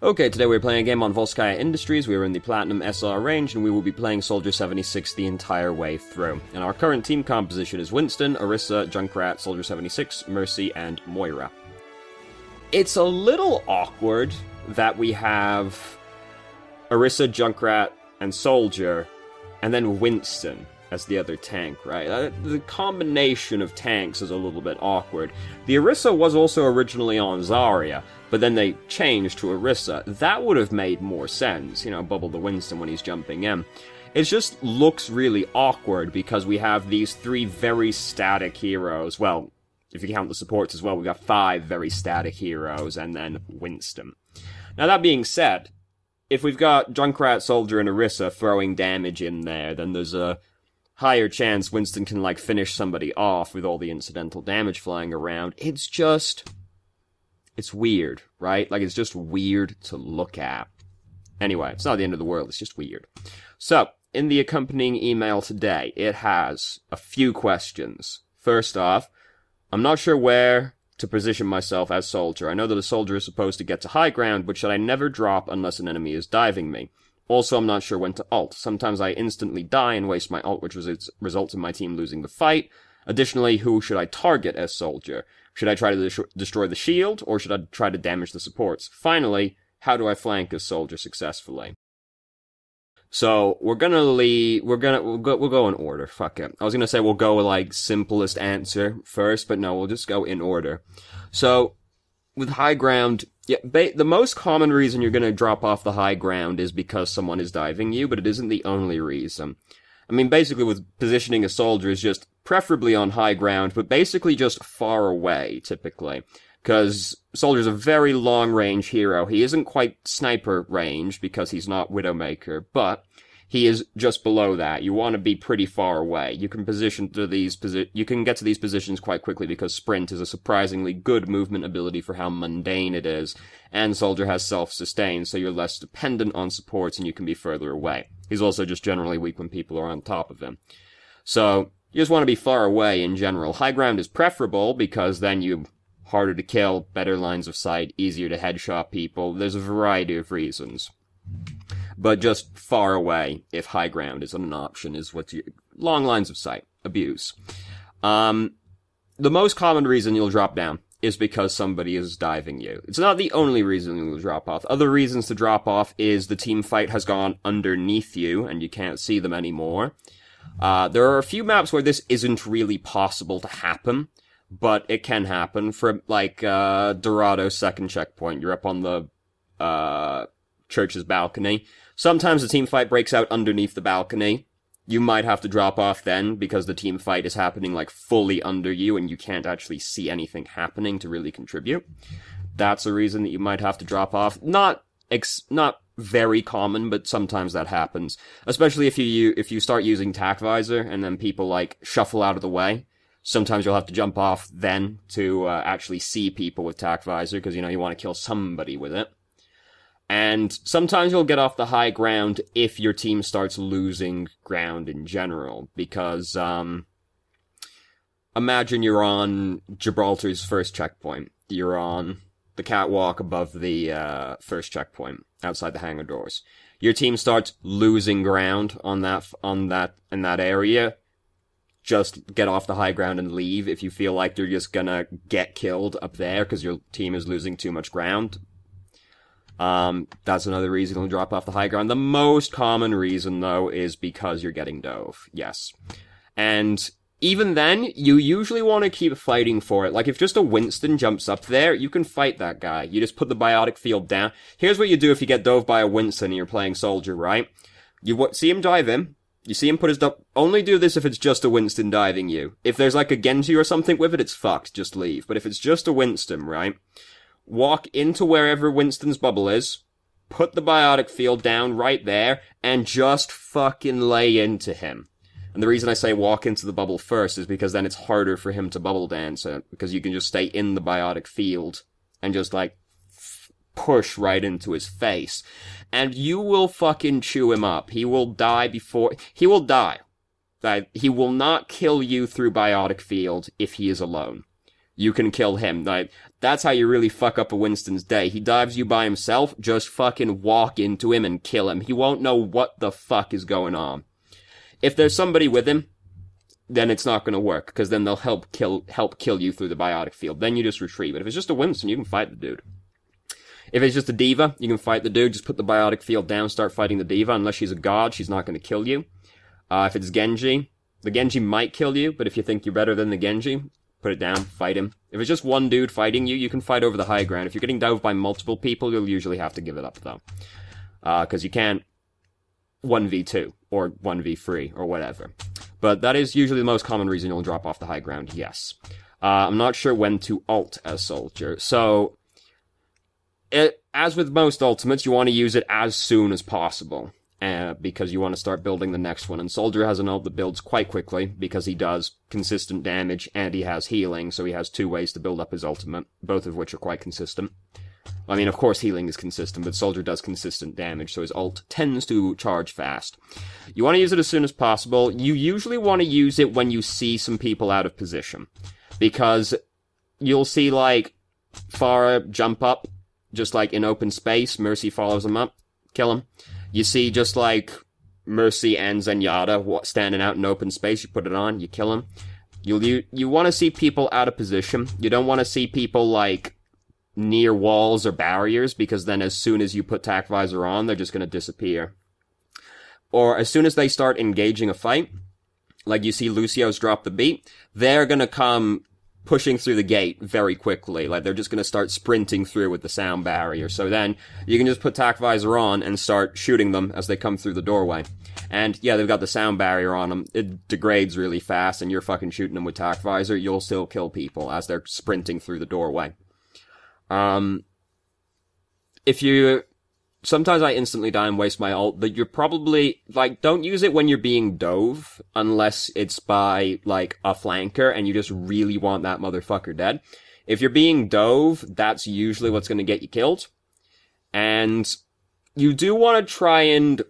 Okay, today we're playing a game on Volskaya Industries. We are in the Platinum SR range, and we will be playing Soldier 76 the entire way through. And our current team composition is Winston, Orisa, Junkrat, Soldier 76, Mercy, and Moira. It's a little awkward that we have Orisa, Junkrat, and Soldier, and then Winston as the other tank, right? The combination of tanks is a little bit awkward. The Orisa was also originally on Zarya, but then they changed to Orisa. That would have made more sense, you know, bubble the Winston when he's jumping in. It just looks really awkward because we have these three very static heroes. Well, if you count the supports as well, we've got 5 very static heroes, and then Winston. Now, that being said, if we've got Junkrat, Soldier, and Orisa throwing damage in there, then there's a higher chance Winston can, like, finish somebody off with all the incidental damage flying around. It's weird, right? Like, it's just weird to look at. Anyway, it's not the end of the world, it's just weird. So, in the accompanying email today, it has a few questions. First off, I'm not sure where to position myself as Soldier. I know that a Soldier is supposed to get to high ground, but should I never drop unless an enemy is diving me? Also, I'm not sure when to ult. Sometimes I instantly die and waste my ult, which results in my team losing the fight. Additionally, who should I target as Soldier? Should I try to destroy the shield, or should I try to damage the supports? Finally, how do I flank as Soldier successfully? So, we'll go in order, fuck it. I was gonna say we'll go with, like, simplest answer first, but no, we'll just go in order. So, with high ground, yeah, the most common reason you're gonna drop off the high ground is because someone is diving you, but it isn't the only reason. I mean, basically with positioning a Soldier is just preferably on high ground, but basically just far away, typically. Because Soldier's a very long-range hero. He isn't quite sniper range, because he's not Widowmaker, but he is just below that. You want to be pretty far away. You can you can get to these positions quite quickly, because Sprint is a surprisingly good movement ability for how mundane it is, and Soldier has self-sustain, so you're less dependent on supports and you can be further away. He's also just generally weak when people are on top of him. So, you just want to be far away in general. High ground is preferable, because then you harder to kill, better lines of sight, easier to headshot people. There's a variety of reasons. But just far away, if high ground is an option, is what long lines of sight. Abuse. The most common reason you'll drop down is because somebody is diving you. It's not the only reason you'll drop off. Other reasons to drop off is the team fight has gone underneath you, and you can't see them anymore. There are a few maps where this isn't really possible to happen, but it can happen. For, like, Dorado's second checkpoint, you're up on the, church's balcony. Sometimes the team fight breaks out underneath the balcony. You might have to drop off then, because the team fight is happening, like, fully under you, and you can't actually see anything happening to really contribute. That's a reason that you might have to drop off. Not very common, but sometimes that happens. Especially if you start using tac visor, and then people, like, shuffle out of the way. Sometimes you'll have to jump off then to actually see people with tac visor, because, you know, you want to kill somebody with it. And sometimes you'll get off the high ground if your team starts losing ground in general, because, imagine you're on Gibraltar's first checkpoint. You're on the catwalk above the first checkpoint, outside the hangar doors. Your team starts losing ground in that area. Just get off the high ground and leave if you feel like you're just gonna get killed up there because your team is losing too much ground. That's another reason you'll drop off the high ground. The most common reason, though, is because you're getting dove. Yes. And even then, you usually want to keep fighting for it. Like, if just a Winston jumps up there, you can fight that guy. You just put the biotic field down. Here's what you do if you get dove by a Winston and you're playing Soldier, right? You see him dive in. You see him put his only do this if it's just a Winston diving you. If there's like a Genji or something with it, it's fucked. Just leave. But if it's just a Winston, right? Walk into wherever Winston's bubble is, put the biotic field down right there, and just fucking lay into him. And the reason I say walk into the bubble first is because then it's harder for him to bubble dance, because you can just stay in the biotic field and just, like, push right into his face. And you will fucking chew him up. He will die he will die. He will not kill you through biotic field if he is alone. you can kill him. Like, that's how you really fuck up a Winston's day. He dives you by himself, just fucking walk into him and kill him. He won't know what the fuck is going on. If there's somebody with him, then it's not gonna work, because then they'll help kill you through the biotic field. Then you just retreat. But if it's just a Winston, you can fight the dude. If it's just a diva, you can fight the dude. Just put the biotic field down, start fighting the diva. Unless she's a god, she's not gonna kill you. If it's Genji, the Genji might kill you, but if you think you're better than the Genji, put it down, fight him. If it's just one dude fighting you, you can fight over the high ground. If you're getting dove by multiple people, you'll usually have to give it up, though. Because you can't 1v2, or 1v3, or whatever. But that is usually the most common reason you'll drop off the high ground, yes. I'm not sure when to ult as Soldier. So, as with most ultimates, you want to use it as soon as possible. Because you want to start building the next one. And Soldier has an ult that builds quite quickly, because he does consistent damage, and he has healing, so he has 2 ways to build up his ultimate, both of which are quite consistent. I mean, of course healing is consistent, but Soldier does consistent damage, so his ult tends to charge fast. You want to use it as soon as possible. You usually want to use it when you see some people out of position, because you'll see, like, Pharah jump up, just like in open space, Mercy follows him up, kill him. You see just like Mercy and Zenyatta standing out in open space, you put it on, you kill him. You want to see people out of position. You don't want to see people like near walls or barriers, because then as soon as you put tac visor on, they're just going to disappear. Or as soon as they start engaging a fight, like you see Lucio's drop the beat, they're going to come pushing through the gate very quickly. Like, they're just going to start sprinting through with the sound barrier. So then, you can just put tac visor on and start shooting them as they come through the doorway. And, yeah, they've got the sound barrier on them. It degrades really fast, and you're fucking shooting them with tac visor. You'll still kill people as they're sprinting through the doorway. Sometimes I instantly die and waste my ult, but you're probably, like, don't use it when you're being dove, unless it's by, like, a flanker, and you just really want that motherfucker dead. If you're being dove, that's usually what's gonna get you killed. And you do want to try and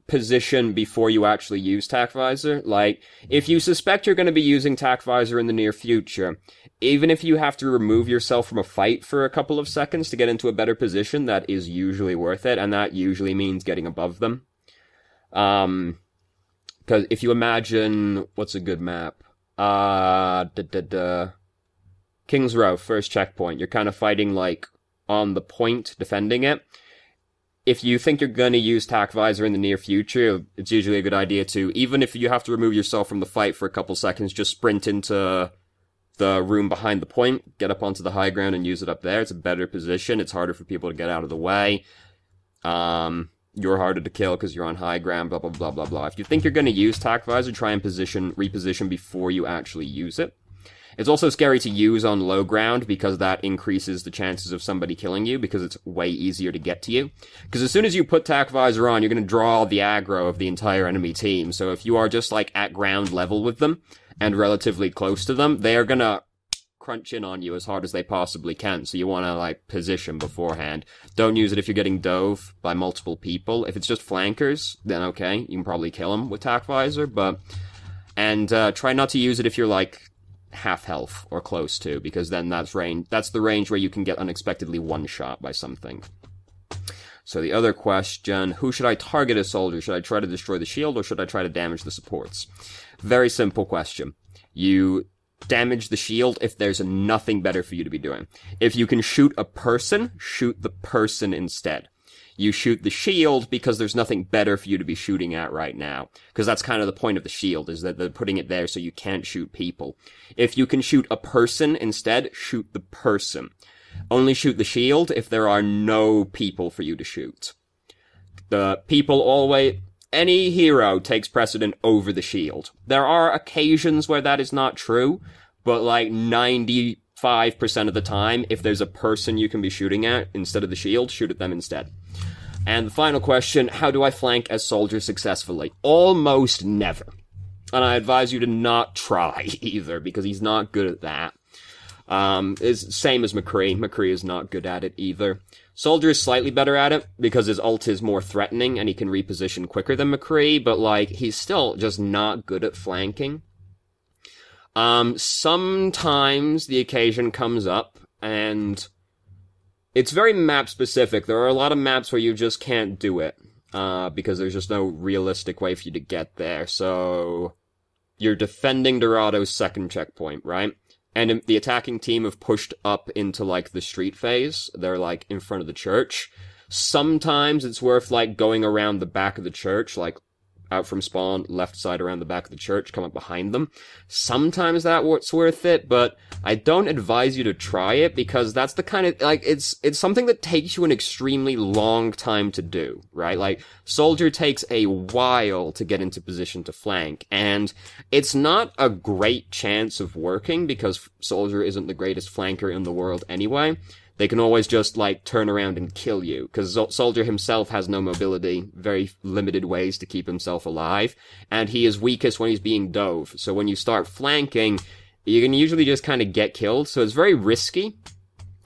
position before you actually use tac visor. Like, if you suspect you're gonna be using tac visor in the near future, even if you have to remove yourself from a fight for a couple of seconds to get into a better position, that is usually worth it, and that usually means getting above them. Because if you imagine, what's a good map? King's Row, first checkpoint. You're kind of fighting, like, on the point, defending it. If you think you're going to use tac visor in the near future, it's usually a good idea to, even if you have to remove yourself from the fight for a couple seconds, just sprint into the room behind the point, get up onto the high ground and use it up there. It's a better position. It's harder for people to get out of the way. You're harder to kill because you're on high ground, blah, blah, blah, blah, blah. If you think you're going to use tac visor, try and reposition before you actually use it. It's also scary to use on low ground, because that increases the chances of somebody killing you, because it's way easier to get to you. Because as soon as you put tac visor on, you're going to draw the aggro of the entire enemy team. So if you are just, like, at ground level with them, and relatively close to them, they are gonna crunch in on you as hard as they possibly can. So you want to, like, position beforehand. Don't use it if you're getting dove by multiple people. If it's just flankers, then okay, you can probably kill them with tac visor, but... And try not to use it if you're, like, half health or close to, because then that's the range where you can get unexpectedly one-shot by something. So the other question, who should I target as Soldier? Should I try to destroy the shield, or should I try to damage the supports? Very simple question. You damage the shield if there's nothing better for you to be doing. If you can shoot a person, shoot the person instead. You shoot the shield because there's nothing better for you to be shooting at right now. Because that's kind of the point of the shield, is that they're putting it there so you can't shoot people. If you can shoot a person instead, shoot the person. Only shoot the shield if there are no people for you to shoot. The people always... Any hero takes precedent over the shield. There are occasions where that is not true, but like 95% of the time, if there's a person you can be shooting at instead of the shield, shoot at them instead. And the final question, how do I flank as Soldier successfully? Almost never. And I advise you to not try either, because he's not good at that. It's same as McCree. McCree is not good at it either. Soldier is slightly better at it, because his ult is more threatening, and he can reposition quicker than McCree, but, like, he's still just not good at flanking. Sometimes the occasion comes up, and it's very map-specific. There are a lot of maps where you just can't do it, because there's just no realistic way for you to get there. So, you're defending Dorado's second checkpoint, right? And the attacking team have pushed up into, like, the street phase. They're, like, in front of the church. Sometimes it's worth, like, going around the back of the church, like, out from spawn, left side around the back of the church, come up behind them. Sometimes that's worth it, but I don't advise you to try it, because that's the kind of, like, it's something that takes you an extremely long time to do, right? Like, Soldier takes a while to get into position to flank, and it's not a great chance of working, because Soldier isn't the greatest flanker in the world anyway. They can always just, like, turn around and kill you, because Soldier himself has no mobility, very limited ways to keep himself alive, and he is weakest when he's being dove. So when you start flanking, you can usually just kind of get killed, so it's very risky.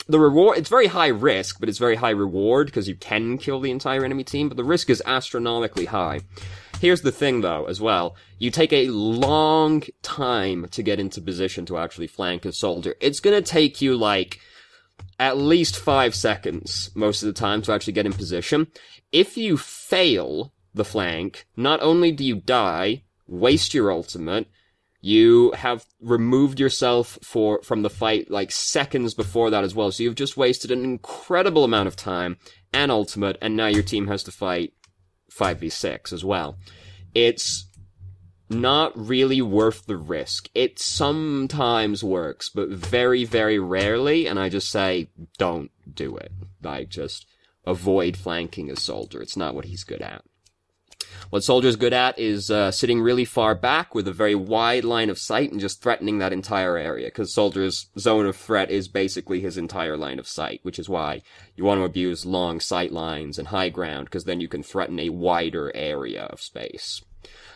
It's very high risk, but it's very high reward, because you can kill the entire enemy team, but the risk is astronomically high. Here's the thing, though, as well. You take a long time to get into position to actually flank a Soldier. It's gonna take you, like, at least 5 seconds, most of the time, to actually get in position. If you fail the flank, not only do you die, waste your ultimate, you have removed yourself from the fight, like, seconds before that as well, so you've just wasted an incredible amount of time and ultimate, and now your team has to fight 5v6 as well. It's not really worth the risk. It sometimes works, but very, very rarely, and I just say, don't do it. Like, just avoid flanking a Soldier. It's not what he's good at. What Soldier's good at is sitting really far back with a very wide line of sight and just threatening that entire area, because Soldier's zone of threat is basically his entire line of sight, which is why you want to abuse long sight lines and high ground, because then you can threaten a wider area of space.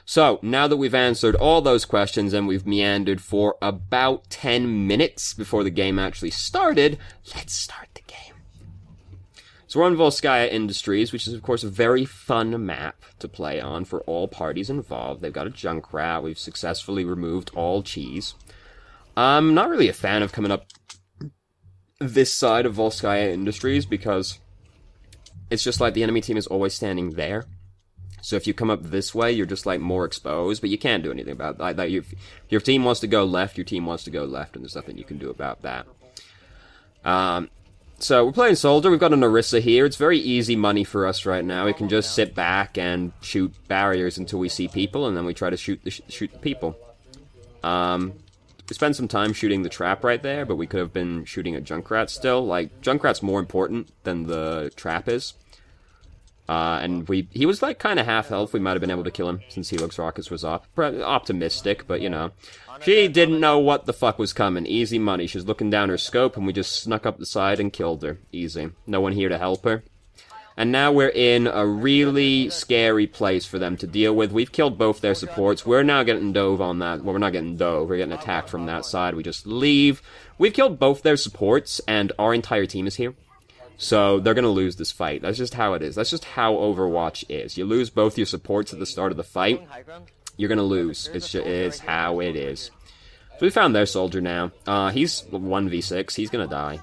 So, now that we've answered all those questions and we've meandered for about 10 minutes before the game actually started, let's start the game. So we're on Volskaya Industries, which is of course a very fun map to play on for all parties involved. They've got a Junkrat, we've successfully removed all cheese. I'm not really a fan of coming up this side of Volskaya Industries, because it's just like the enemy team is always standing there. So if you come up this way, you're just, like, more exposed, but you can't do anything about that. Like, if your team wants to go left, your team wants to go left, and there's nothing you can do about that. So we're playing Soldier. We've got an Orisa here. It's very easy money for us right now. We can just sit back and shoot barriers until we see people, and then we try to shoot the people. We spent some time shooting the trap right there, but we could have been shooting a Junkrat still. Like, Junkrat's more important than the trap is. And he was, like, kind of half health. We might have been able to kill him since Helix Rockets was up. Optimistic, but, you know. She didn't know what the fuck was coming. Easy money. She was looking down her scope, and we just snuck up the side and killed her. Easy. No one here to help her. And now we're in a really scary place for them to deal with. We've killed both their supports. We're now getting dove on that. Well, we're not getting dove. We're getting attacked from that side. We just leave. We've killed both their supports, and our entire team is here. So, they're gonna lose this fight. That's just how it is. That's just how Overwatch is. You lose both your supports at the start of the fight, you're gonna lose. It's how it is. So we found their Soldier now. He's 1v6. He's gonna die.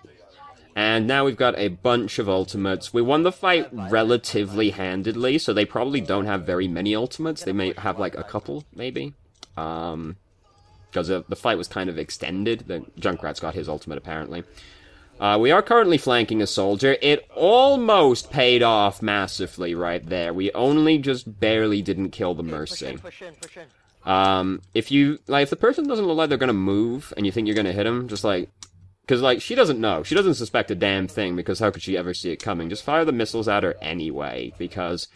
And now we've got a bunch of ultimates. We won the fight relatively handedly, so they probably don't have very many ultimates. They may have, like, a couple, maybe. Because the fight was kind of extended. The Junkrat's got his ultimate, apparently. We are currently flanking a Soldier. It almost paid off massively right there. We only just barely didn't kill the Mercy. Push in. If the person doesn't look like they're gonna move, and you think you're gonna hit him, just like... Because, like, she doesn't know. She doesn't suspect a damn thing, because how could she ever see it coming? Just fire the missiles at her anyway, because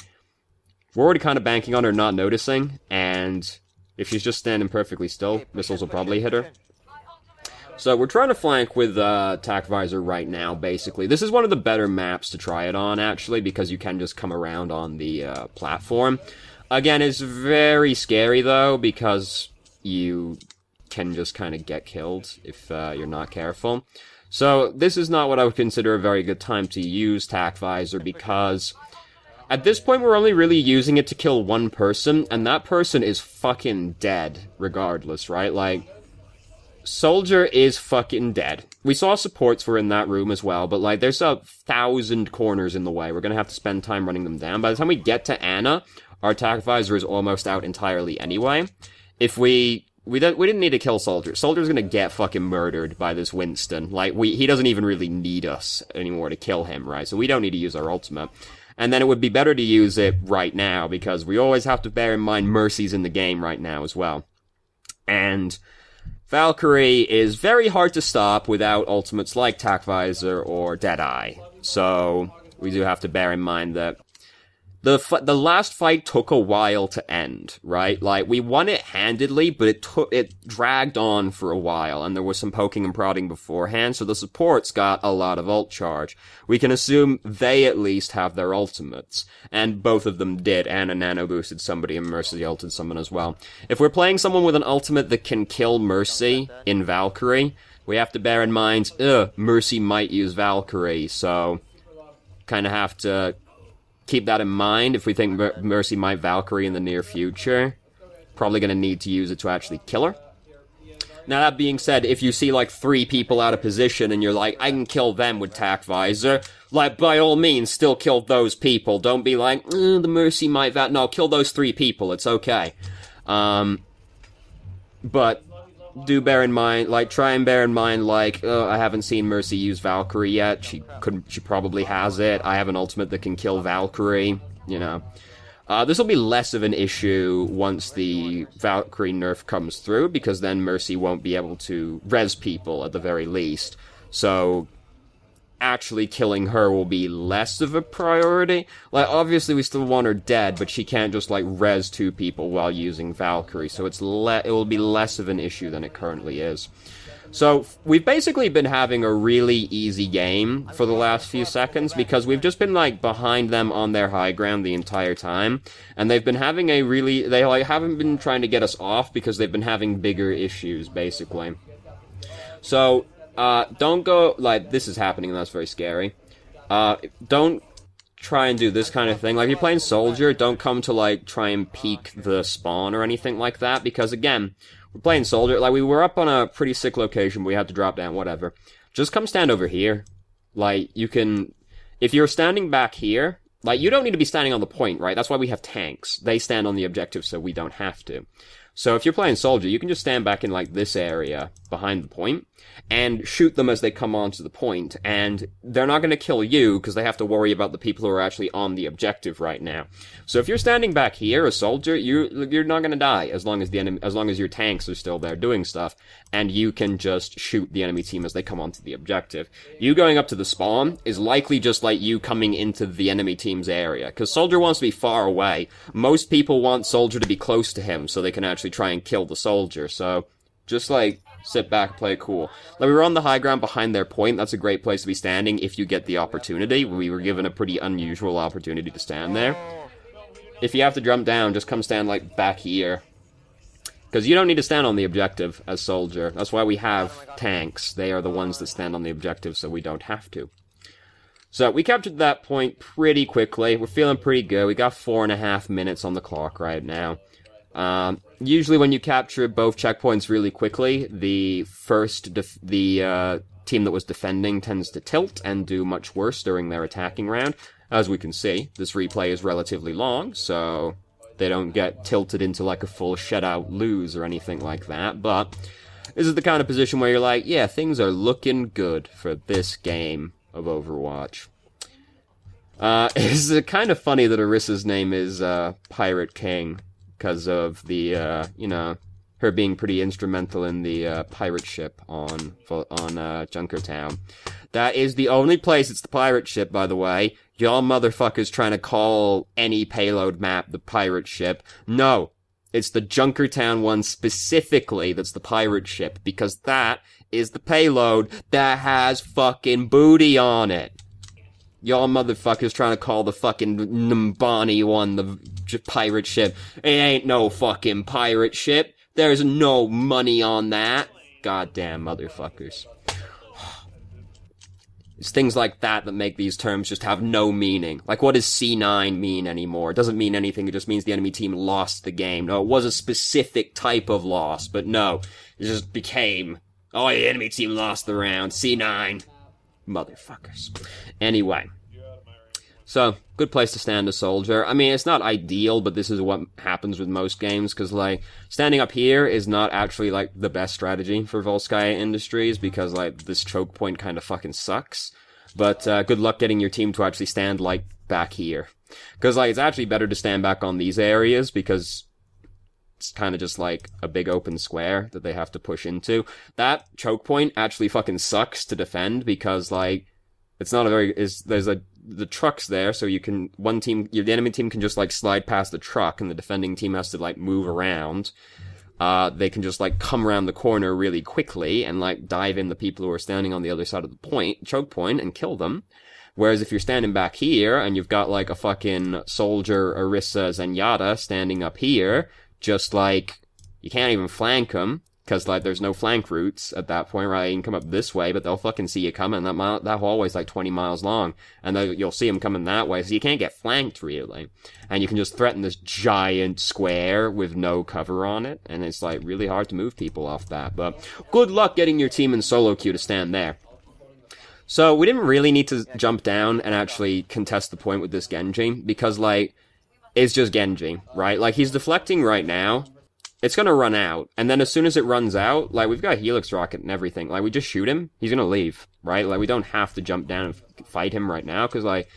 we're already kind of banking on her not noticing, and if she's just standing perfectly still, missiles will probably hit her. So we're trying to flank with Tac Visor right now, basically. This is one of the better maps to try it on, actually, because you can just come around on the platform. Again, it's very scary, though, because you can just kind of get killed if you're not careful. So this is not what I would consider a very good time to use Tac Visor, because at this point we're only really using it to kill one person, and that person is fucking dead, regardless, right? Like... Soldier is fucking dead. We saw supports were in that room as well, but, like, there's 1,000 corners in the way. We're gonna have to spend time running them down. By the time we get to Anna, our attack visor is almost out entirely anyway. If we didn't need to kill Soldier. Soldier's gonna get fucking murdered by this Winston. Like, he doesn't even really need us anymore to kill him, right? So we don't need to use our ultimate. And then it would be better to use it right now, because we always have to bear in mind Mercy's in the game right now as well. And Valkyrie is very hard to stop without ultimates like Tac Visor or Deadeye. So we do have to bear in mind that the last fight took a while to end, right? Like, we won it handedly, but it dragged on for a while, and there was some poking and prodding beforehand, so the supports got a lot of ult charge. We can assume they at least have their ultimates, and both of them did. Anna nano boosted somebody and Mercy ulted someone as well. If we're playing someone with an ultimate that can kill Mercy in Valkyrie, we have to bear in mind, Mercy might use Valkyrie, so kinda have to keep that in mind if we think Mercy might Valkyrie in the near future. Probably going to need to use it to actually kill her. Now, that being said, if you see, like, 3 people out of position and you're like, I can kill them with Tac Visor, like, by all means, still kill those people. Don't be like, the Mercy might No, kill those 3 people. It's okay. But do bear in mind, like, try and bear in mind, like, I haven't seen Mercy use Valkyrie yet. She probably has it. I have an ultimate that can kill Valkyrie, you know. This will be less of an issue once the Valkyrie nerf comes through, because then Mercy won't be able to res people at the very least. So actually killing her will be less of a priority. Like, obviously we still want her dead, but she can't just, like, res 2 people while using Valkyrie, so it will be less of an issue than it currently is. So, we've basically been having a really easy game for the last few seconds, because we've just been, like, behind them on their high ground the entire time, and they've been having they, like, haven't been trying to get us off because they've been having bigger issues, basically. So, don't go, like, this is happening, and that's very scary. Don't try and do this kind of thing. Like, if you're playing Soldier, don't come to, like, try and peek the spawn or anything like that, because, again, we're playing Soldier. Like, we were up on a pretty sick location, but we had to drop down, whatever. Just come stand over here. Like, you can, if you're standing back here, like, you don't need to be standing on the point, right? That's why we have tanks. They stand on the objective, so we don't have to. So if you're playing Soldier, you can just stand back in, like, this area behind the point and shoot them as they come onto the point, and they're not going to kill you because they have to worry about the people who are actually on the objective right now. So if you're standing back here, a Soldier, you're not going to die as long as your tanks are still there doing stuff, and you can just shoot the enemy team as they come onto the objective. You going up to the spawn is likely just like you coming into the enemy team's area, because Soldier wants to be far away. Most people want Soldier to be close to him so they can actually try and kill the Soldier, so just, like, sit back, play cool. Like, we were on the high ground behind their point. That's a great place to be standing if you get the opportunity. We were given a pretty unusual opportunity to stand there. If you have to jump down, just come stand, like, back here. Because you don't need to stand on the objective as Soldier. That's why we have tanks. They are the ones that stand on the objective, so we don't have to. So, we captured that point pretty quickly. We're feeling pretty good. We got 4.5 minutes on the clock right now. Usually when you capture both checkpoints really quickly, the team that was defending tends to tilt and do much worse during their attacking round. As we can see, this replay is relatively long, so they don't get tilted into like a full shutout lose or anything like that, but this is the kind of position where you're like, yeah, things are looking good for this game of Overwatch. It's kind of funny that Orissa's name is Pirate King, because of the, her being pretty instrumental in the pirate ship on Junkertown. That is the only place it's the pirate ship, by the way. Y'all motherfuckers trying to call any payload map the pirate ship. No, it's the Junkertown one specifically that's the pirate ship, because that is the payload that has fucking booty on it. Y'all motherfuckers trying to call the fucking Numbani one the pirate ship. It ain't no fucking pirate ship. There's no money on that. Goddamn motherfuckers. It's things like that that make these terms just have no meaning. Like, what does C9 mean anymore? It doesn't mean anything, it just means the enemy team lost the game. No, it was a specific type of loss, but no, it just became Oh, the enemy team lost the round. C9. Motherfuckers. Anyway. So, good place to stand a soldier. I mean, it's not ideal, but this is what happens with most games, because, like, standing up here is not actually, like, the best strategy for Volskaya Industries, because, like, this choke point kind of fucking sucks. But, good luck getting your team to actually stand, like, back here. Because, like, it's actually better to stand back on these areas, because it's kind of just, like, a big open square that they have to push into. That choke point actually fucking sucks to defend, because, like, it's not a very, the truck's there, so you can, the enemy team can just, like, slide past the truck, and the defending team has to, like, move around. They can just, like, come around the corner really quickly, and, like, dive in the people who are standing on the other side of the choke point, and kill them. Whereas if you're standing back here, and you've got, like, a fucking soldier, Orisa, Zenyatta standing up here, just, like, you can't even flank them, because, like, there's no flank routes at that point, right? You can come up this way, but they'll fucking see you coming. That hallway's like 20 miles long, and you'll see them coming that way, so you can't get flanked, really. And you can just threaten this giant square with no cover on it, and it's, like, really hard to move people off that. But good luck getting your team in solo queue to stand there. So, we didn't really need to jump down and actually contest the point with this Genji, because, like, it's just Genji, right? Like, he's deflecting right now. It's gonna run out, and then as soon as it runs out, like, we've got a Helix Rocket and everything, like, we just shoot him, he's gonna leave, right? Like, we don't have to jump down and fight him right now, because, like,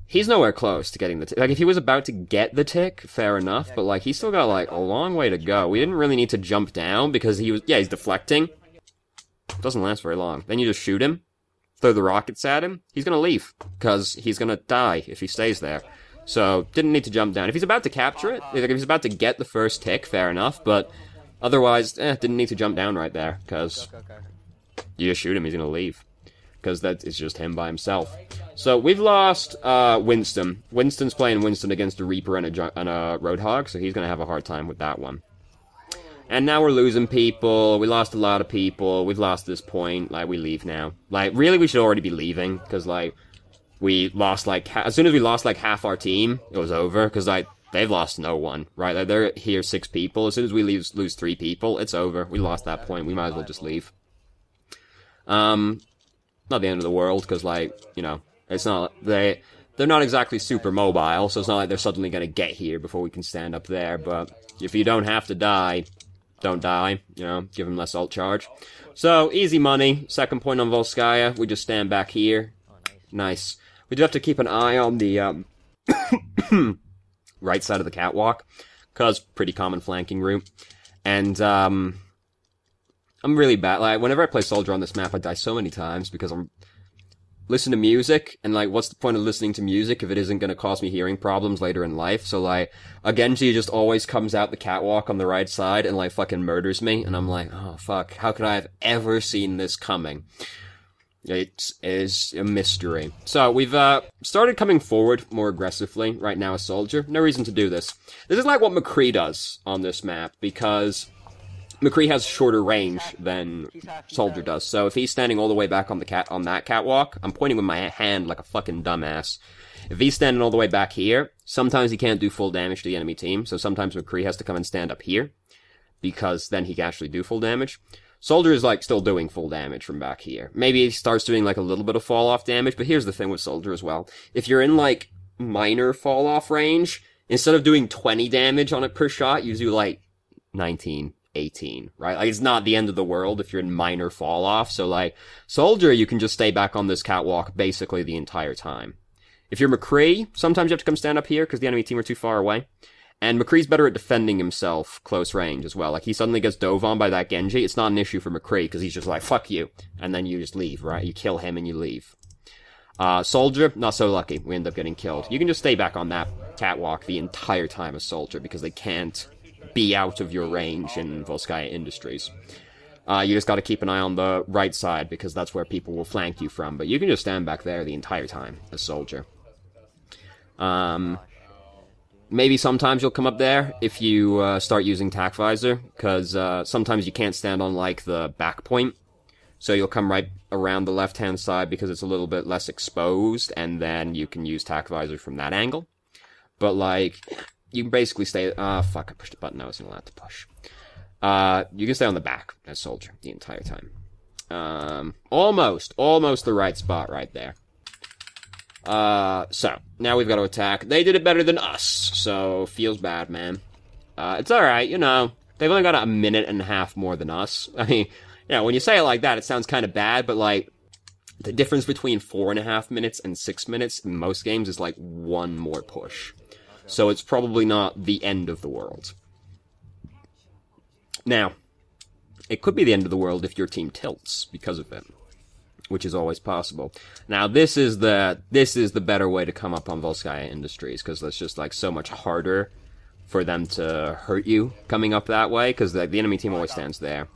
he's nowhere close to getting the tick. Like, if he was about to get the tick, fair enough, but, like, he's still got, like, a long way to go. We didn't really need to jump down, because he's deflecting. Doesn't last very long. Then you just shoot him, throw the rockets at him, he's gonna leave, because he's gonna die if he stays there. So, didn't need to jump down. If he's about to capture it, like, if he's about to get the first tick, fair enough, but otherwise, didn't need to jump down right there, because you just shoot him, he's gonna leave. Because that is just him by himself. So, we've lost, Winston. Winston's playing Winston against a Reaper and a Roadhog, so he's gonna have a hard time with that one. And now we're losing people, we lost a lot of people, we've lost this point, like, we leave now. Like, really, we should already be leaving, because, like, we lost, like, as soon as we lost, like, half our team, it was over, because, like, they've lost no one, right? Like, they're here 6 people, as soon as we lose 3 people, it's over. We lost that point, we might as well just leave. Not the end of the world, because, like, you know, it's not, they're not exactly super mobile, so it's not like they're suddenly gonna get here before we can stand up there, but if you don't have to die, don't die, you know, give them less ult charge. So, easy money, second point on Volskaya, we just stand back here. Nice. We do have to keep an eye on the, right side of the catwalk, because pretty common flanking route. And, I'm really bad. Like, whenever I play Soldier on this map, I die so many times, because I'm listening to music, and, like, what's the point of listening to music if it isn't gonna cause me hearing problems later in life? So, like, a Genji just always comes out the catwalk on the right side and, like, fucking murders me, and I'm like, oh, fuck, how could I have ever seen this coming? It is a mystery. So, we've, started coming forward more aggressively right now as Soldier. No reason to do this. This is like what McCree does on this map, because McCree has shorter range than Soldier does. So, if he's standing all the way back on that catwalk, I'm pointing with my hand like a fucking dumbass. If he's standing all the way back here, sometimes he can't do full damage to the enemy team, so sometimes McCree has to come and stand up here, because then he can actually do full damage. Soldier is, like, still doing full damage from back here. Maybe he starts doing, like, a little bit of fall-off damage, but here's the thing with Soldier as well. If you're in, like, minor fall-off range, instead of doing 20 damage on it per shot, you do, like, 19, 18, right? Like, it's not the end of the world if you're in minor fall-off, so, like, Soldier, you can just stay back on this catwalk basically the entire time. If you're McCree, sometimes you have to come stand up here, because the enemy team are too far away. And McCree's better at defending himself close range as well. Like, he suddenly gets dove on by that Genji. It's not an issue for McCree, because he's just like, fuck you. And then you just leave, right? You kill him and you leave. Soldier, not so lucky. We end up getting killed. You can just stay back on that catwalk the entire time as Soldier, because they can't be out of your range in Volskaya Industries. You just gotta keep an eye on the right side, because that's where people will flank you from. But you can just stand back there the entire time as Soldier. Maybe sometimes you'll come up there if you start using tack visor, because sometimes you can't stand on, like, the back point. So you'll come right around the left-hand side because it's a little bit less exposed, and then you can use tack visor from that angle. But, like, you can basically stay... fuck, I pushed a button I wasn't allowed to push. You can stay on the back as soldier the entire time. Almost the right spot right there. So, now we've got to attack. They did it better than us, so feels bad, man. It's alright, you know. They've only got a minute and a half more than us. I mean, you know, when you say it like that, it sounds kind of bad, but, like, the difference between 4.5 minutes and 6 minutes in most games is, like, one more push. So it's probably not the end of the world. Now, it could be the end of the world if your team tilts because of it, which is always possible. Now, this is the better way to come up on Volskaya Industries, because that's just, like, so much harder for them to hurt you coming up that way, because the enemy team always stands there.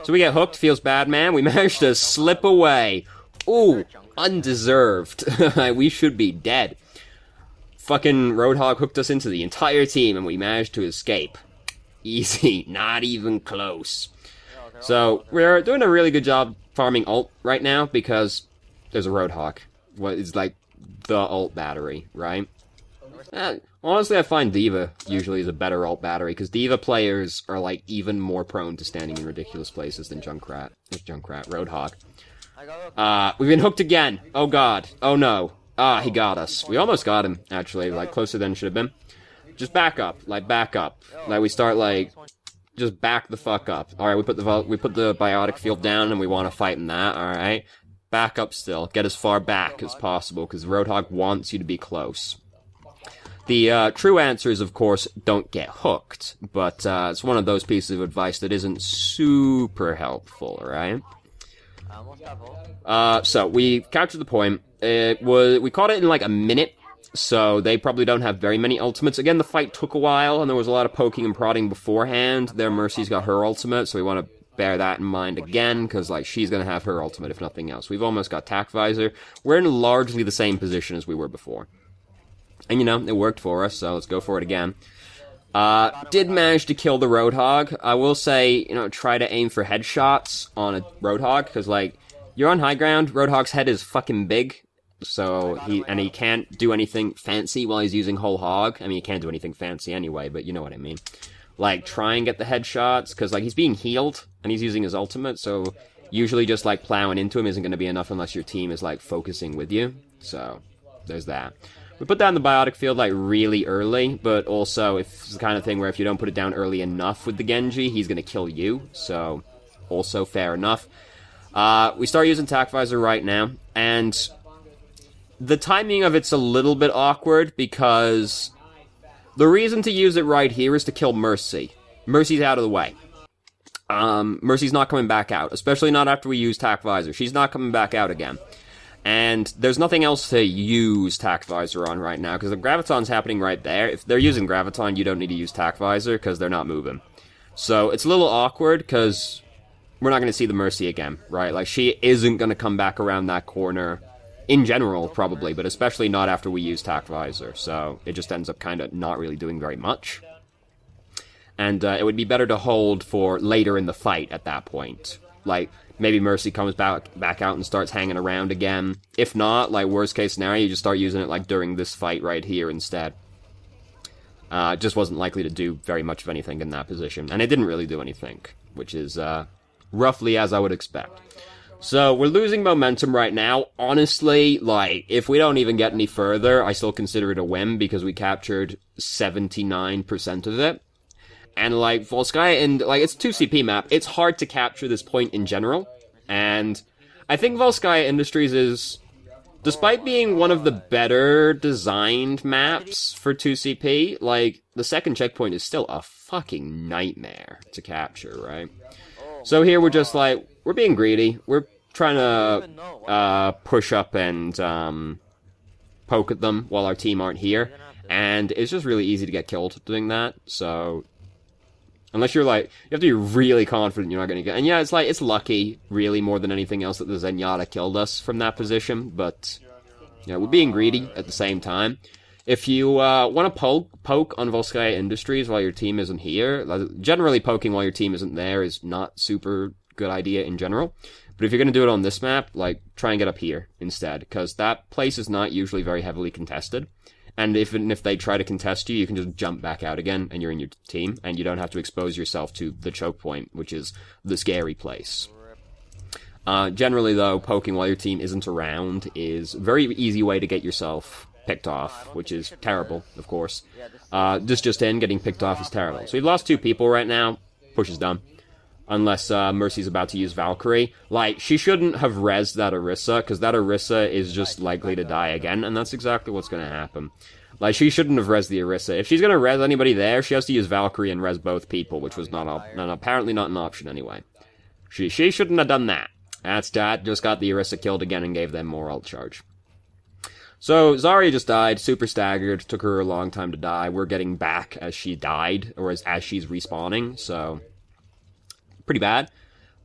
So we get hooked, feels bad, man. We managed to slip away. Ooh, undeserved. We should be dead. Fucking Roadhog hooked us into the entire team, and we managed to escape. Easy, not even close. So, we're doing a really good job farming ult right now, because there's a Roadhog. What is like the ult battery, right? Honestly, I find D.Va usually is a better ult battery, because D.Va players are, like, even more prone to standing in ridiculous places than Junkrat. Roadhog. We've been hooked again. Oh god. Oh no. He got us. We almost got him, actually, like, closer than should have been. Just back up. Like, back up. Like, we start, like, just back the fuck up. Alright, we put the biotic field down, and we want to fight in that, alright? Back up still. Get as far back as possible, because Roadhog wants you to be close. The true answer is, of course, don't get hooked, but it's one of those pieces of advice that isn't super helpful, right? So, we captured the point. We caught it in, like, a minute, so they probably don't have very many ultimates. Again, the fight took a while, and there was a lot of poking and prodding beforehand. Their Mercy's got her ultimate, so we want to bear that in mind again, because, like, she's gonna have her ultimate, if nothing else. We've almost got Tac Visor. We're in largely the same position as we were before. And, you know, it worked for us, so let's go for it again. Did manage to kill the Roadhog. I will say, you know, try to aim for headshots on a Roadhog, because, like, you're on high ground, Roadhog's head is fucking big, so he can't do anything fancy while he's using whole hog. I mean, he can't do anything fancy anyway, but you know what I mean. Like, try and get the headshots, because, like, he's being healed, and he's using his ultimate, so usually just, like, plowing into him isn't going to be enough unless your team is, like, focusing with you. So, there's that. We put down the biotic field, like, really early, but also, if it's the kind of thing where if you don't put it down early enough with the Genji, he's gonna kill you, so, also fair enough. We start using Tac Visor right now, and the timing of it's a little bit awkward, because the reason to use it right here is to kill Mercy. Mercy's out of the way. Mercy's not coming back out, especially not after we use Tac Visor. She's not coming back out again. And there's nothing else to use Tac Visor on right now, because the Graviton's happening right there. If they're using Graviton, you don't need to use Tac Visor, because they're not moving. So, it's a little awkward, because we're not going to see the Mercy again, right? Like, she isn't going to come back around that corner, in general, probably, but especially not after we use Tac Visor. So, it just ends up kind of not really doing very much. And it would be better to hold for later in the fight at that point. Like, maybe Mercy comes back out and starts hanging around again. If not, like, worst case scenario, you just start using it, like, during this fight right here instead. It just wasn't likely to do very much of anything in that position. And it didn't really do anything, which is, roughly as I would expect. So, we're losing momentum right now. Honestly, like, if we don't even get any further, I still consider it a win, because we captured 79% of it. And, like, Volskaya, and, like, it's a 2CP map. It's hard to capture this point in general. And I think Volskaya Industries is, despite being one of the better designed maps for 2CP, like, the second checkpoint is still a fucking nightmare to capture, right? So here we're just, like, we're being greedy. We're trying to push up and poke at them while our team aren't here. And it's just really easy to get killed doing that, so unless you're, like, you have to be really confident you're not going to get... And yeah, it's, like, it's lucky, really, more than anything else, that the Zenyatta killed us from that position, but, you know, we're being greedy at the same time. If you want to poke on Volskaya Industries while your team isn't here, generally poking while your team isn't there is not super good idea in general, but if you're going to do it on this map, like, try and get up here instead, because that place is not usually very heavily contested. And if they try to contest you, you can just jump back out again, and you're in your team, and you don't have to expose yourself to the choke point, which is the scary place. Generally, though, poking while your team isn't around is a very easy way to get yourself picked off, which is terrible, of course. Just in, getting picked off is terrible. So we've lost 2 people right now. Push is done. Unless Mercy's about to use Valkyrie. Like, she shouldn't have rezzed that Orisa, because that Orisa is just likely to die again, and that's exactly what's going to happen. Like, she shouldn't have rezzed the Orisa. If she's going to res anybody there, she has to use Valkyrie and res both people, which was apparently not an option anyway. She shouldn't have done that. That just got the Orisa killed again and gave them more ult charge. So, Zarya just died, super staggered, took her a long time to die. We're getting back as she died, or as she's respawning, so pretty bad.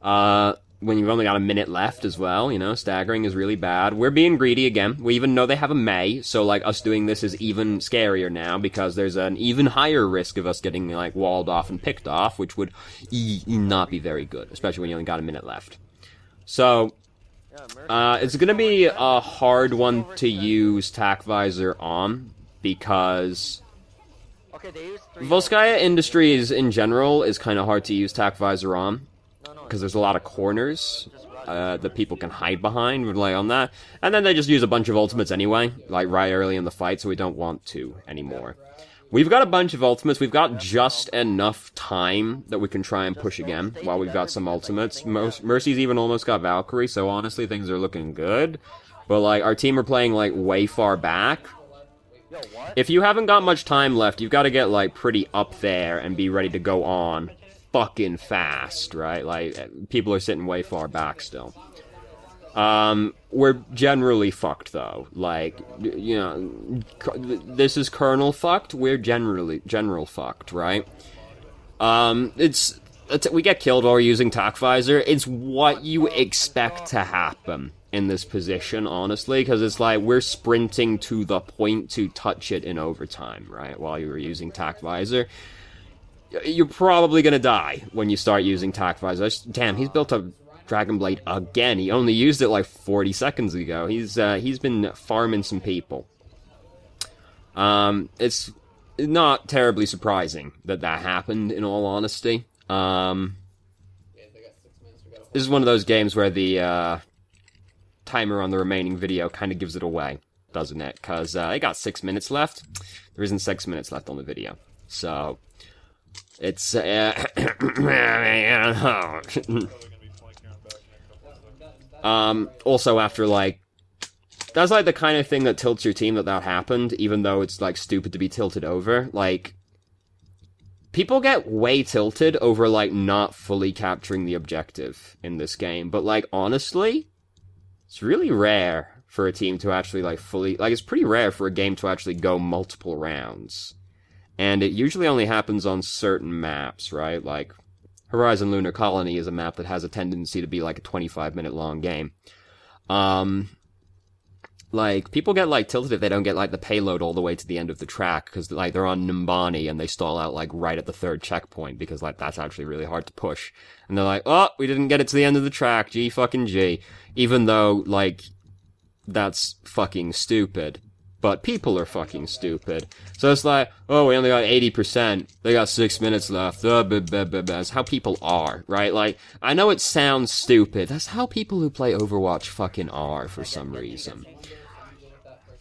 When you've only got a minute left as well, you know, staggering is really bad. We're being greedy again. We even know they have a Mei, so, like, us doing this is even scarier now, because there's an even higher risk of us getting, like, walled off and picked off, which would not be very good, especially when you only got a minute left. So, it's gonna be a hard one to use Tac Visor on, because Volskaya Industries in general is kind of hard to use Tac Visor on, because there's a lot of corners that people can hide behind, rely on that, and then they just use a bunch of ultimates anyway, like right early in the fight, so we don't want to anymore. We've got a bunch of ultimates. We've got just enough time that we can try and push again while we've got some ultimates. Mercy's even almost got Valkyrie, so honestly, things are looking good. But, like, our team are playing, like, way far back. If you haven't got much time left, you've got to get, like, pretty up there and be ready to go on fucking fast, right? Like, people are sitting way far back still. We're generally fucked, though. Like, you know, this is kernel fucked, we're general fucked, right? We get killed while we're using Tac Visor. It's what you expect to happen in this position, honestly, because it's like, we're sprinting to the point to touch it in overtime, right? While you were using Tac Visor. You're probably gonna die when you start using Tac Visor. Damn, he's built a Dragon Blade again. He only used it like 40 seconds ago. He's been farming some people. It's not terribly surprising that happened, in all honesty. This is one of those games where the timer on the remaining video kind of gives it away, doesn't it? Because I got 6 minutes left. There isn't 6 minutes left on the video. So, it's... Also after, like, that's, like, the kind of thing that tilts your team that happened, even though it's, like, stupid to be tilted over. Like, people get way tilted over, like, not fully capturing the objective in this game. But, like, honestly, it's really rare for a team to actually, like, fully... Like, it's pretty rare for a game to actually go multiple rounds. And it usually only happens on certain maps, right? Like, Horizon Lunar Colony is a map that has a tendency to be like a 25-minute long game. Like, people get, like, tilted if they don't get, like, the payload all the way to the end of the track, because, like, they're on Numbani and they stall out, like, right at the 3rd checkpoint, because, like, that's actually really hard to push. And they're like, oh, we didn't get it to the end of the track, G fucking G. Even though, like, that's fucking stupid. But people are fucking stupid. So it's like, oh, we only got 80%. They got 6 minutes left. That's how people are, right? Like, I know it sounds stupid. That's how people who play Overwatch fucking are for some reason.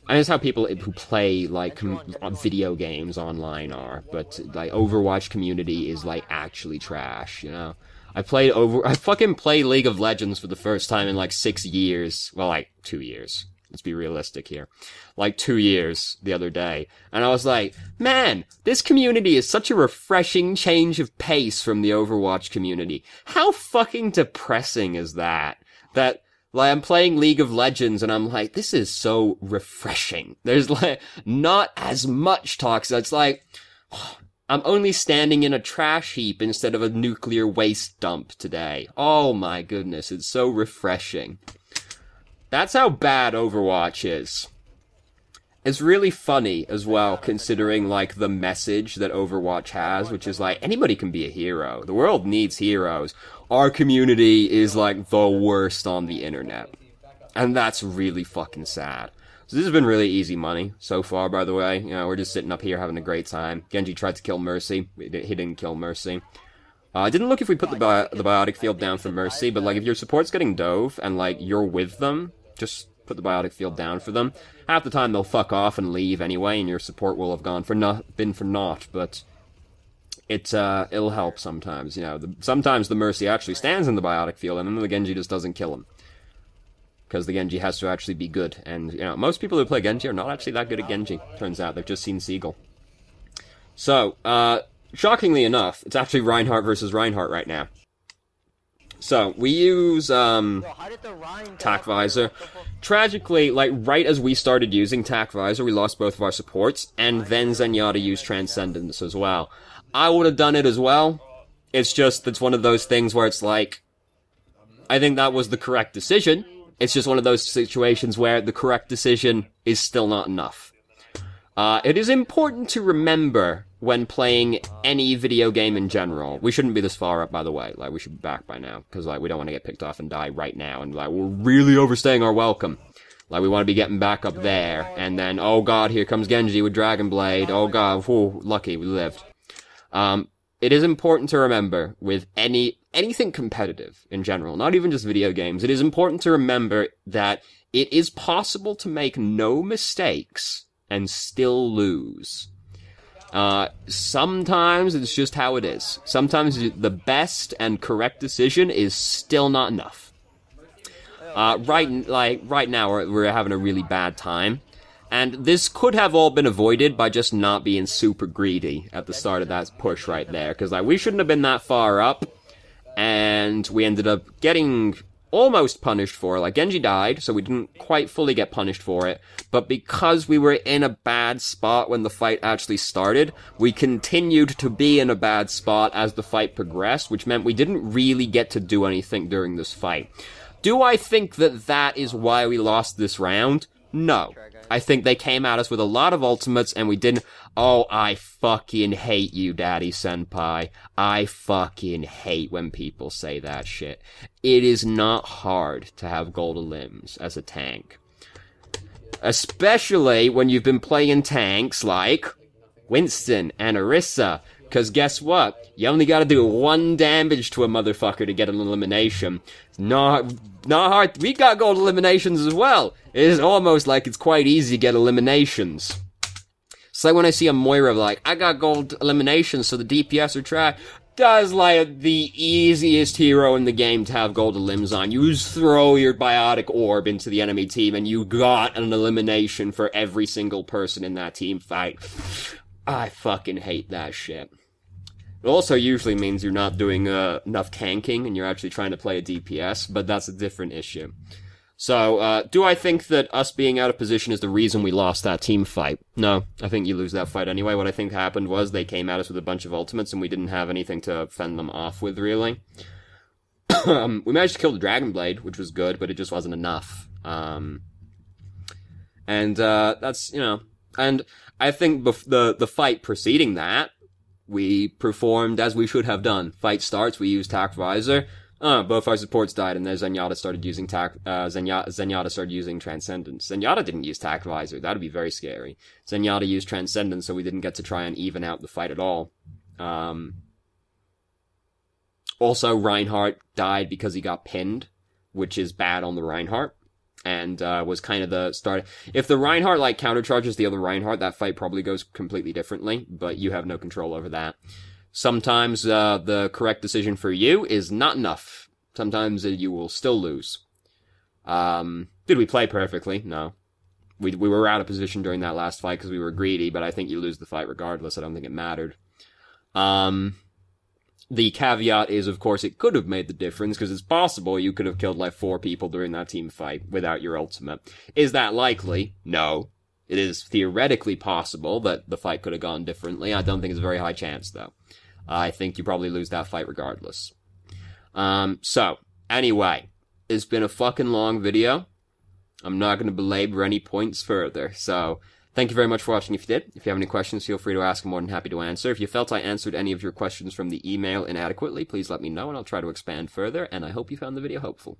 And it's how people who play, like, video games online are. But, like, Overwatch community is, like, actually trash, you know? I fucking played League of Legends for the first time in, like, 6 years. Well, like, 2 years. Let's be realistic here. Like 2 years the other day. And I was like, man, this community is such a refreshing change of pace from the Overwatch community. How fucking depressing is that? That, like, I'm playing League of Legends and I'm like, this is so refreshing. There's, like, not as much talk. So it's like, I'm only standing in a trash heap instead of a nuclear waste dump today. Oh my goodness, it's so refreshing. That's how bad Overwatch is. It's really funny as well, considering, like, the message that Overwatch has, which is like, anybody can be a hero. The world needs heroes. Our community is, like, the worst on the internet. And that's really fucking sad. So this has been really easy money so far, by the way. You know, we're just sitting up here having a great time. Genji tried to kill Mercy. He didn't kill Mercy. I didn't look if we put the biotic field down for Mercy, but, like, if your support's getting dove and, like, you're with them, just put the biotic field down for them. Half the time they'll fuck off and leave anyway, and your support will have gone for naught, but it'll help sometimes, you know. Sometimes the Mercy actually stands in the biotic field, and then the Genji just doesn't kill him. Because the Genji has to actually be good, and, you know, most people who play Genji are not actually that good at Genji, turns out. They've just seen Seagull. So, shockingly enough, it's actually Reinhardt versus Reinhardt right now. So, we use, Tac Visor. Tragically, like, right as we started using Tac Visor, we lost both of our supports, and then Zenyatta used Transcendence as well. I would have done it as well. It's just, it's one of those things where it's like, I think that was the correct decision. It's just one of those situations where the correct decision is still not enough. It is important to remember when playing any video game in general. We shouldn't be this far up, by the way. Like, we should be back by now, because, like, we don't want to get picked off and die right now, and, like, we're really overstaying our welcome. Like, we want to be getting back up there, and then, oh god, here comes Genji with Dragon Blade. Oh god, whew, lucky, we lived. It is important to remember with anything competitive in general, not even just video games, it is important to remember that it is possible to make no mistakes and still lose. Sometimes it's just how it is. Sometimes the best and correct decision is still not enough. Right now we're having a really bad time. And this could have all been avoided by just not being super greedy at the start of that push right there. Because, like, we shouldn't have been that far up. And we ended up getting almost punished for it. Like, Genji died, so we didn't quite fully get punished for it. But because we were in a bad spot when the fight actually started, we continued to be in a bad spot as the fight progressed, which meant we didn't really get to do anything during this fight. Do I think that that is why we lost this round? No. I think they came at us with a lot of ultimates and we didn't. Oh, I fucking hate you, Daddy Senpai. I fucking hate when people say that shit. It is not hard to have golden limbs as a tank. Especially when you've been playing tanks like Winston and Orisa. Because guess what? You only gotta do 1 damage to a motherfucker to get an elimination. It's not hard. We got gold eliminations as well. It is almost like it's quite easy to get eliminations. It's like when I see a Moira like, I got gold eliminations, so the DPS are trash. That's like the easiest hero in the game to have gold limbs on. You just throw your biotic orb into the enemy team and you got an elimination for every single person in that team fight. I fucking hate that shit. It also usually means you're not doing enough tanking and you're actually trying to play a DPS, but that's a different issue. So, do I think that us being out of position is the reason we lost that team fight? No, I think you lose that fight anyway. What I think happened was they came at us with a bunch of ultimates and we didn't have anything to fend them off with, really. We managed to kill the Dragon Blade, which was good, but it just wasn't enough. That's, you know, and I think the fight preceding that, we performed as we should have done. Fight starts, we used Tac Visor. Both our supports died, and then Zenyatta started using Zenyatta started using Transcendence. Zenyatta didn't use Tac Visor. That'd be very scary. Zenyatta used Transcendence, so we didn't get to try and even out the fight at all. Also, Reinhardt died because he got pinned, which is bad on the Reinhardt. And, was kind of the start. If the Reinhardt, like, countercharges the other Reinhardt, that fight probably goes completely differently, but you have no control over that. Sometimes, the correct decision for you is not enough. Sometimes you will still lose. Did we play perfectly? No. We were out of position during that last fight because we were greedy, but I think you lose the fight regardless. I don't think it mattered. The caveat is, of course, it could have made the difference, because it's possible you could have killed, like, 4 people during that team fight without your ultimate. Is that likely? No. It is theoretically possible that the fight could have gone differently. I don't think it's a very high chance, though. I think you probably lose that fight regardless. So, anyway, it's been a fucking long video. I'm not going to belabor any points further, so thank you very much for watching if you did. If you have any questions, feel free to ask. I'm more than happy to answer. If you felt I answered any of your questions from the email inadequately, please let me know and I'll try to expand further, and I hope you found the video helpful.